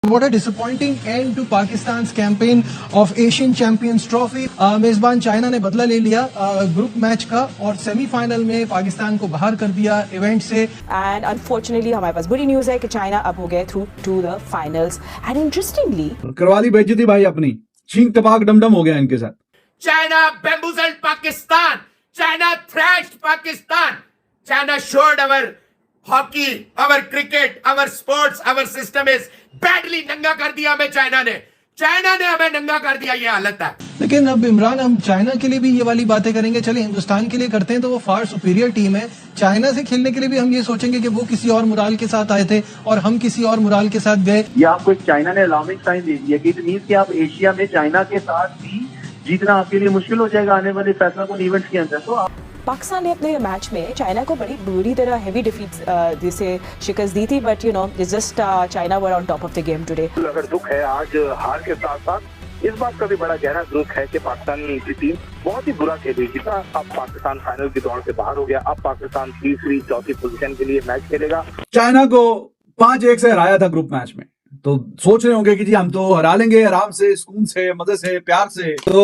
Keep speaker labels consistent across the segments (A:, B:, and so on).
A: What a disappointing end to Pakistan's campaign of Asian Champions Trophy. मेजबान China ने बदला ले लिया ग्रुप मैच का और सेमीफाइनल में पाकिस्तान को बाहर कर दिया इवेंट से.
B: एंड अनफॉर्चुनेटली हमारे पास बुरी न्यूज है कि चाइना अब हो गए through to the finals. And interestingly
C: करवा ली बेइज्जती भाई अपनी. छींक टपाक डमडम हो गया इनके साथ.
D: China bamboozled Pakistan. China thrashed Pakistan. China showed our hockey, our cricket, our sports, our system is badly नंगा कर दिया हमें चाइना ने. चाइना ने हमें नंगा कर दिया, ये हालत है.
A: लेकिन अब इमरान हम चाइना के लिए भी ये वाली बातें करेंगे. चले हिंदुस्तान के लिए करते हैं तो वो फार सुपीरियर टीम है. चाइना से खेलने के लिए भी हम ये सोचेंगे कि वो किसी और मुराल के साथ आए थे और हम किसी और मुराल के साथ गए.
E: ये आपको एक चाइना ने अलार्मिंग साइन दे दिया कि इट मींस कि आप एशिया में चाइना के साथ भी जीतना आपके लिए मुश्किल हो जाएगा आने वाले फैसला कौन इवेंट्स के अंदर. तो
B: पाकिस्तान ने अपने मैच में चाइना को बड़ी बुरी तरह हेवी डिफीट से शिकस्त दी थी. But you know it's just China were on top of the game today.
F: अगर दुख है आज हार के साथ साथ इस बात का भी बड़ा गहरा दुख है कि पाकिस्तान की टीम बहुत ही बुरा खेली. जितना अब पाकिस्तान फाइनल की दौड़ से बाहर हो गया, अब पाकिस्तान तीसरी चौथी पोजीशन के लिए मैच खेलेगा.
C: चाइना को 5-1 से हराया था ग्रुप मैच में. तो सोच रहे होंगे कि जी हम तो हरा लेंगे आराम से, सुकून से, मजे से, प्यार से. तो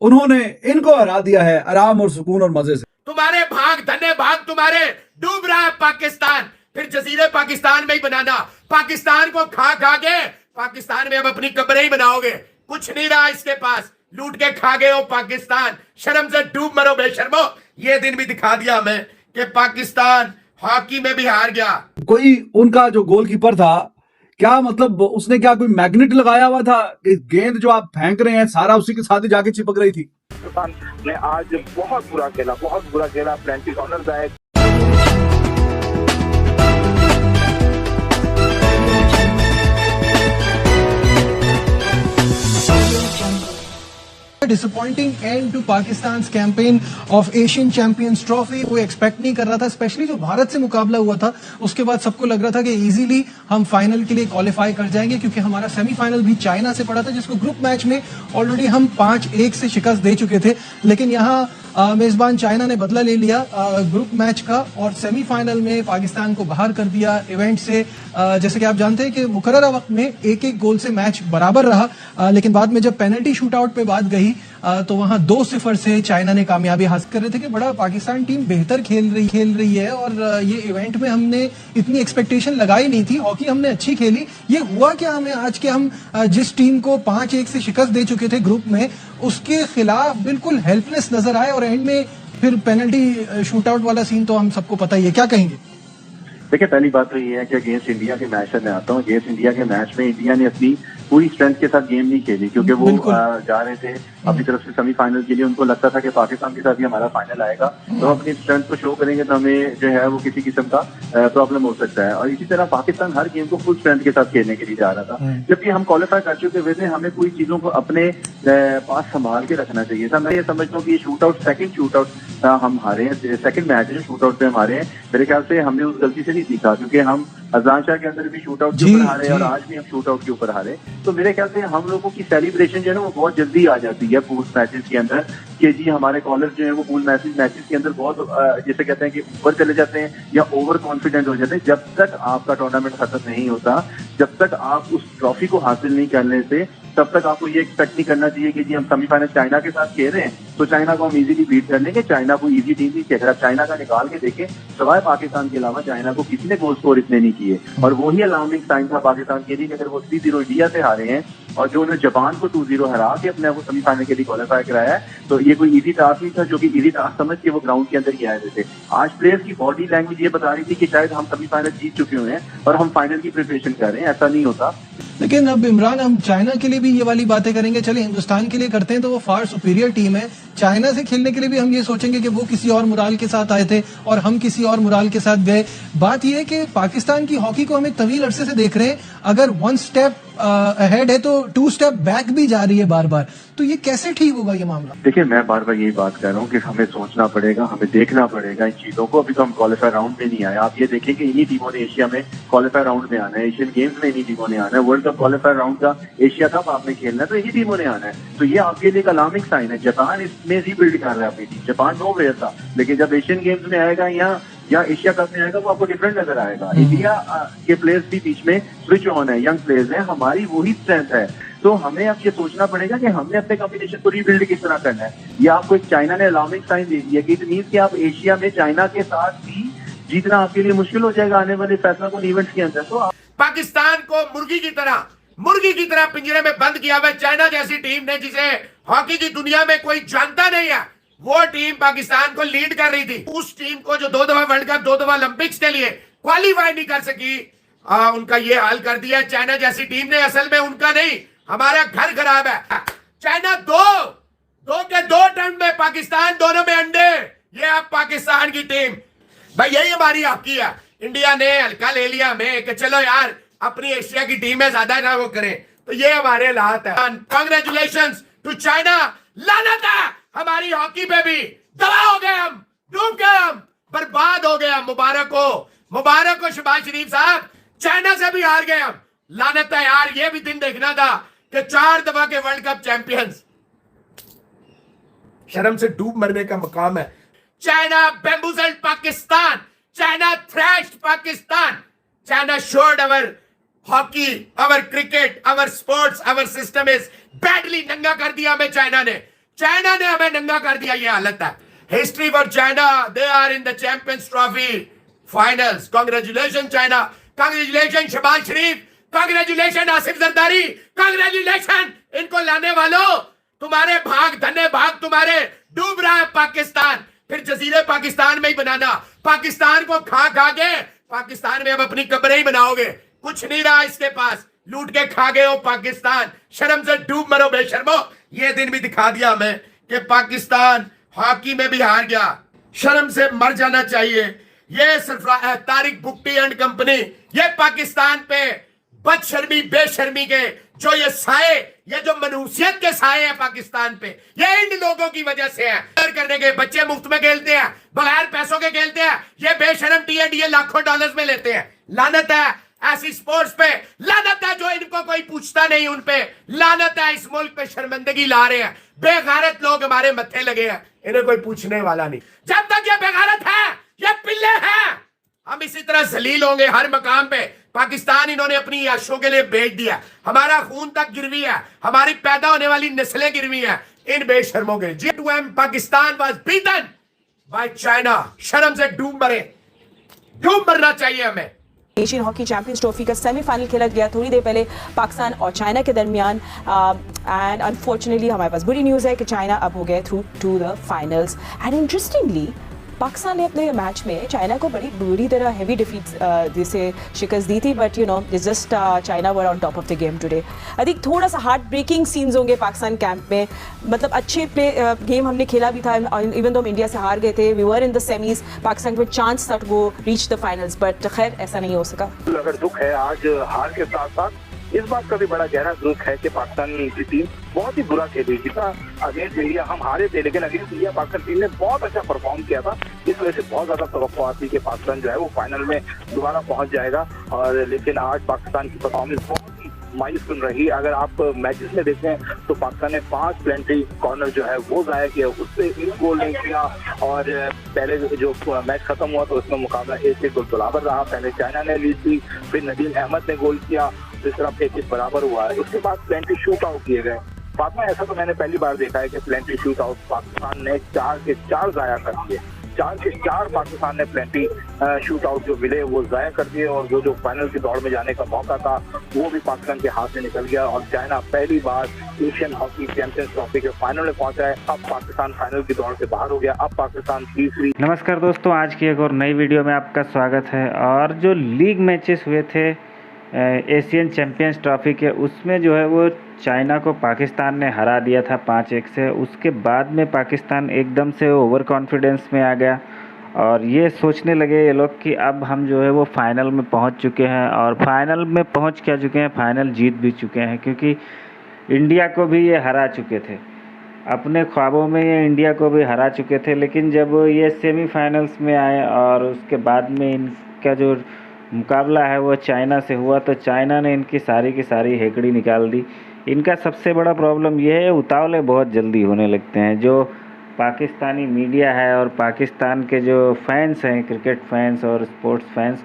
C: उन्होंने इनको हरा दिया है आराम और सुकून और मजे से.
D: तुम्हारे भाग धन्य भाग तुम्हारे डूब रहा है पाकिस्तान. फिर जजीरे पाकिस्तान में ही बनाना. पाकिस्तान को खा खा के पाकिस्तान में अब अपनी कब्रें ही बनाओगे. कुछ नहीं रहा इसके पास. लूट के खा गए हो पाकिस्तान. शर्म से डूब मरो बेशर्मो. ये दिन भी दिखा दिया हमें कि पाकिस्तान हॉकी में भी हार गया.
C: कोई उनका जो गोलकीपर था, क्या मतलब उसने क्या कोई मैग्नेट लगाया हुआ था कि गेंद जो आप फेंक रहे हैं सारा उसी के साथ ही जाके चिपक रही थी.
F: पाकिस्तान ने आज बहुत बुरा खेला. फ्रेंचिस ऑनर्स आए.
A: Disappointing end to Pakistan campaign of Asian Champions Trophy. कोई एक्सपेक्ट नहीं कर रहा था, स्पेशली जो भारत से मुकाबला हुआ था उसके बाद सबको लग रहा था कि इजीली हम फाइनल के लिए क्वालिफाई कर जाएंगे, क्योंकि हमारा सेमीफाइनल भी चाइना से पड़ा था जिसको ग्रुप मैच में ऑलरेडी हम 5-1 से शिकस्त दे चुके थे. लेकिन यहाँ मेजबान चाइना ने बदला ले लिया ग्रुप मैच का और सेमीफाइनल में पाकिस्तान को बाहर कर दिया इवेंट से. जैसे कि आप जानते हैं कि मुकर्ररा वक्त में 1-1 गोल से मैच बराबर रहा, लेकिन बाद में जब पेनल्टी शूटआउट पे बात गई तो वहां 2-0 से चाइना ने कामयाबी हासिल कर रहे थे कि बड़ा पाकिस्तान टीम बेहतर खेल रही है. और ये इवेंट में हमने इतनी एक्सपेक्टेशन लगाई नहीं थी. हॉकी हमने अच्छी खेली. ये हुआ क्या हमें आज के हम जिस टीम को 5-1 से शिकस्त दे चुके थे ग्रुप में उसके खिलाफ बिल्कुल हेल्पलेस नजर आए और एंड में फिर पेनल्टी शूटआउट वाला सीन तो हम सबको पता ही है. क्या कहेंगे?
E: देखिए, पहली बात तो ये है कि अगेंस्ट इंडिया के मैच में आता हूँ. अगेंस्ट इंडिया के मैच में इंडिया ने अपनी पूरी स्ट्रेंथ के साथ गेम नहीं खेली, क्योंकि वो जा रहे थे अपनी तरफ से सेमीफाइनल के लिए. उनको लगता था कि पाकिस्तान के साथ ही हमारा फाइनल आएगा, तो हम अपनी स्ट्रेंथ को शो करेंगे तो हमें जो है वो किसी किस्म का प्रॉब्लम हो सकता है. और इसी तरह पाकिस्तान हर गेम को फुल स्ट्रेंथ के साथ खेलने के लिए जा रहा था. जबकि हम क्वालिफाई कर चुके हुए थे, हमें पूरी चीजों को अपने पास संभाल के रखना चाहिए था. मैं ये समझता हूँ कि सेकंड शूटआउट हम हारे हैं. सेकंड मैच है शूटआउट पे हम हारे हैं. मेरे ख्याल से हमने उस गलती से नहीं सीखा, क्योंकि हम अजलान शाह के अंदर भी शूटआउट के ऊपर हारे और आज भी हम शूटआउट के ऊपर हारे. तो मेरे ख्याल से हम लोगों की सेलिब्रेशन जो है ना वो बहुत जल्दी आ जाती है पूल मैचेस के अंदर, कि जी हमारे कॉलर्स जो है वो पूल मैचेस के अंदर बहुत जैसे कहते हैं कि ऊपर चले जाते हैं या ओवर कॉन्फिडेंट हो जाते हैं. जब तक आपका टूर्नामेंट खत्म नहीं होता, जब तक आप उस ट्रॉफी को हासिल नहीं करने से, तब तक आपको ये एक्सपेक्ट नहीं करना चाहिए कि जी हम सेमीफाइनल चाइना के साथ खेल रहे हैं तो चाइना को हम इजीली बीट कर लेंगे. चाइना को इजी टीम नहीं खेल रहा. चाइना का निकाल के देखें, सवाए पाकिस्तान के अलावा चाइना को किसी ने गोल स्कोर इतने नहीं किए. और वही अलार्मिंग साइन था पाकिस्तान के लिए कि अगर वो 3-0 इंडिया से हारे हैं और जो उन्होंने जापान को 2-0 हरा के अपने आप को सेमीफाइनल के लिए क्वालिफाई कराया है, तो ये कोई इजी टास्क नहीं था, जो कि इजी टास्क समझ के वो ग्राउंड के अंदर ही आए थे. आज प्लेयर्स की बॉडी लैंग्वेज ये बता रही थी कि शायद हम सेमीफाइनल जीत चुके हुए हैं और हम फाइनल की प्रिपरेशन कर रहे हैं. ऐसा नहीं होता.
A: लेकिन अब इमरान हम चाइना के लिए भी ये वाली बातें करेंगे. चले हिंदुस्तान के लिए करते हैं तो वो फार सुपीरियर टीम है. चाइना से खेलने के लिए भी हम ये सोचेंगे कि वो किसी और मुराल के साथ आए थे और हम किसी और मुराल के साथ गए. बात यह है कि पाकिस्तान की हॉकी को हम एक तवील अरसे से देख रहे हैं. अगर 1 स्टेप अहेड है तो 2 स्टेप बैक भी जा रही है बार बार. तो ये कैसे ठीक होगा ये मामला?
E: देखिए, मैं बार बार यही बात कर रहा हूँ कि हमें सोचना पड़ेगा, हमें देखना पड़ेगा इन चीजों को. अभी तो हम क्वालिफाई राउंड में नहीं आए. आप ये देखें कि इन्हीं टीमों ने एशिया में क्वालिफाई राउंड में आना है. एशियन गेम्स में इन्हीं टीमों ने आना है. वर्ल्ड कप क्वालिफाई राउंड का एशिया कप आपने खेलना है तो इन्हीं टीमों ने आना है. तो ये आपके लिए एक अलार्मिंग साइन है. जापान इसमें रीबिल्ड कर रहा है अपनी टीम. जापान नो वेयर था, लेकिन जब एशियन गेम्स में आएगा या या एशिया कप में आएगा वो आपको डिफरेंट नजर आएगा। इंडिया के प्लेयर्स भी बीच में स्विच ऑन है, यंग प्लेयर्स हैं, हमारी वही स्ट्रेंथ है। तो हमें अब ये सोचना पड़ेगा कि हमने अपने कॉम्बिनेशन को रीबिल्ड किस तरह करना है। ये आपको एक चाइना ने अलार्मिंग साइन दे दिया कि इट मींस कि आप एशिया में चाइना के साथ भी जीतना आपके लिए मुश्किल हो जाएगा आने वाले फैसला को इवेंट्स के अंदर। तो
D: पाकिस्तान को मुर्गी की तरह पिंजरे में बंद किया हुआ चाइना जैसी टीम ने, जिसे हॉकी की दुनिया में कोई जानता नहीं है, वो टीम पाकिस्तान को लीड कर रही थी। उस टीम को जो 2 दफा वर्ल्ड कप 2 दफा ओलंपिक्स के लिए क्वालिफाई नहीं कर सकी, उनका ये हाल कर दिया चाइना जैसी टीम ने। असल में उनका नहीं, हमारा घर खराब है। चाइना दो के 2 टर्न में, पाकिस्तान दोनों में अंडे। ये अब पाकिस्तान की टीम, भाई यही हमारी हॉकी है। इंडिया ने हल्का ले लिया हमें कि चलो यार अपनी एशिया की टीम में ज्यादा ना वो करें, तो ये हमारे हालात है। Congratulations to China. लानत है हमारी हॉकी पे भी। दवा हो गए हम, डूब गए हम, बर्बाद हो गए हम। मुबारक हो शहबाज शरीफ साहब, चाइना से भी हार गए हम। लानत है यार, ये भी दिन देखना था कि 4 दफा के वर्ल्ड कप चैंपियंस। शर्म से डूब मरने का मकाम है। China bamboozled Pakistan, China thrashed Pakistan, China showed our hockey, our cricket, our sports, our system is badly। नंगा कर दिया हमें चाइना ने हमें नंगा कर दिया। ये हालत है। History for China, they are in the Champions Trophy finals. Congratulation China, congratulation Shahbaz Sharif, congratulation Asif Zardari, congratulation इनको लाने वालों। तुम्हारे भाग धन्य भाग तुम्हारे। डूब रहा है पाकिस्तान, फिर जजीरे पाकिस्तान में ही बनाना। पाकिस्तान को खा के पाकिस्तान में अब अपनी कब्रें ही बनाओगे। कुछ नहीं रहा इसके पास, लूट के खा गए हो पाकिस्तान। शर्म से डूब मरो बेशर्मो। ये दिन भी दिखा दिया हमें कि पाकिस्तान हॉकी में भी हार गया। शर्म से मर जाना चाहिए। ये तारिक बुक्टी एंड कंपनी, ये पाकिस्तान पे बदशर्मी बेशर्मी के जो ये साए, ये जो मनुष्यत के साए हैं पाकिस्तान पे, ये इन लोगों की वजह से है। करने के बच्चे मुफ्त में खेलते हैं, बगैर पैसों के खेलते हैं। ये बेशरम टी लाखों डॉलर्स में लेते हैं। लानत है ऐसी स्पोर्ट्स पे, लानत है जो इनको कोई पूछता नहीं उन पे। लानत है इस मुल्क पे शर्मिंदगी ला रहे हैं। बेगारत लोग हमारे मत्थे लगे हैं, इन्हें कोई पूछने वाला नहीं। जब तक ये बेगारत है, ये पिल्ले हैं, हम इसी तरह जलील होंगे हर मकाम पे। पाकिस्तान इन्होंने अपनी याशों के लिए बेच दिया। हमारा खून तक गिरवी है, हमारी पैदा होने वाली नस्लें गिरवी हैं इन बेशर्मों के। G2M Pakistan was beaten by China. शर्म से डूब मरना चाहिए हमें।
B: एशियन हॉकी चैंपियंस ट्रॉफी का सेमीफाइनल खेला गया थोड़ी देर पहले पाकिस्तान और चाइना के दरमियान, एंड अनफॉर्चुनेटली हमारे पास बुरी न्यूज़ है कि चाइना अब हो गए through to the finals. And interestingly Pakistan ने अपने मैच में चाइना को बड़ी बुरी तरह हेवी डिफीट से शिकस्त दी थी, but you know it's just China were on top of the game today. I think थोड़ा सा हार्ट ब्रेकिंग सीन्स होंगे पाकिस्तान कैंप में। मतलब अच्छे गेम हमने खेला भी था, इवन तो हम इंडिया से हार गए थे, we were in the semis, Pakistan को चांस था to go reach the finals, but खैर ऐसा नहीं हो सका।
F: अगर दुख है आज हार के साथ साथ इस बात का भी बड़ा गहरा दुख है कि पाकिस्तान की टीम बहुत ही बुरा खेली। जितना अगेंस्ट इंडिया हम हारे थे, लेकिन अगेंस्ट इंडिया पाकिस्तान टीम ने बहुत अच्छा परफॉर्म किया था। इस वजह से बहुत ज्यादा तवक्को आती कि पाकिस्तान जो है वो फाइनल में दोबारा पहुंच जाएगा। और लेकिन आज पाकिस्तान की परफॉर्मेंस बहुत ही मायूस रही। अगर आप मैचेस में देखें तो पाकिस्तान ने 5 प्लेंट्री कॉर्नर जो है वो जाया किया, उससे 1 गोल नहीं किया। और पहले जो मैच खत्म हुआ तो उसमें मुकाबला 1-1 गोल बराबर रहा। पहले चाइना ने लीड दी, फिर नदीम अहमद ने गोल किया, इस तरफ 1-1 बराबर हुआ है। उसके बाद प्लेंट्री शूट आउट किए गए। फातिमा, ऐसा तो मैंने पहली बार देखा है कि प्लेंट्री शूट आउट पाकिस्तान ने 4 के 4 जाया कर दिए। 4 के 4 पाकिस्तान ने प्लेंट्री शूट आउट जो मिले वो जाया कर दिए। और वो जो फाइनल की दौड़ में जाने का मौका था वो भी पाकिस्तान के हाथ से निकल गया। और चाइना पहली बार एशियन हॉकी चैंपियंस ट्रॉफी के फाइनल में पहुंचा है। अब पाकिस्तान फाइनल की दौड़ से बाहर हो गया। अब पाकिस्तान तीसरी।
G: नमस्कार दोस्तों, आज की एक और नई वीडियो में आपका स्वागत है। और जो लीग मैचेस हुए थे एशियन चैंपियंस ट्रॉफी के, उसमें जो है वो चाइना को पाकिस्तान ने हरा दिया था 5-1 से। उसके बाद में पाकिस्तान एकदम से ओवर कॉन्फिडेंस में आ गया और ये सोचने लगे ये लोग कि अब हम जो है वो फाइनल में पहुंच चुके हैं। और फाइनल में पहुंच क्या चुके हैं, फाइनल जीत भी चुके हैं, क्योंकि इंडिया को भी ये हरा चुके थे। अपने ख्वाबों में ये इंडिया को भी हरा चुके थे। लेकिन जब ये सेमीफाइनल्स में आए और उसके बाद में इनका जो मुकाबला है वो चाइना से हुआ, तो चाइना ने इनकी सारी की सारी हेकड़ी निकाल दी। इनका सबसे बड़ा प्रॉब्लम ये है, उतावले बहुत जल्दी होने लगते हैं। जो पाकिस्तानी मीडिया है और पाकिस्तान के जो फैंस हैं, क्रिकेट फैंस और स्पोर्ट्स फैंस,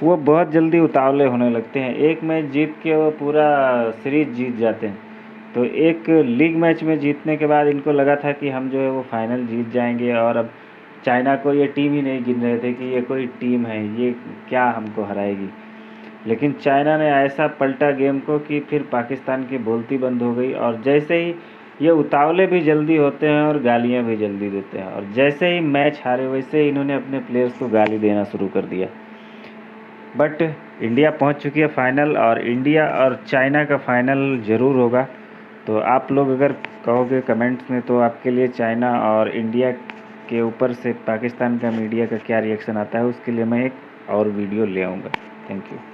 G: वो बहुत जल्दी उतावले होने लगते हैं। एक मैच जीत के वो पूरा सीरीज जीत जाते हैं। तो एक लीग मैच में जीतने के बाद इनको लगा था कि हम जो है वो फाइनल जीत जाएंगे, और अब चाइना को ये टीम ही नहीं गिन रहे थे कि ये कोई टीम है, ये क्या हमको हराएगी। लेकिन चाइना ने ऐसा पलटा गेम को कि फिर पाकिस्तान की बोलती बंद हो गई, और जैसे ही ये उतावले भी जल्दी होते हैं और गालियां भी जल्दी देते हैं, और जैसे ही मैच हारे वैसे ही इन्होंने अपने प्लेयर्स को गाली देना शुरू कर दिया। बट इंडिया पहुंच चुकी है फाइनल, और इंडिया और चाइना का फाइनल ज़रूर होगा। तो आप लोग अगर कहोगे कमेंट्स में तो आपके लिए चाइना और इंडिया के ऊपर से पाकिस्तान का मीडिया का क्या रिएक्शन आता है, उसके लिए मैं एक और वीडियो ले आऊँगा। Thank you.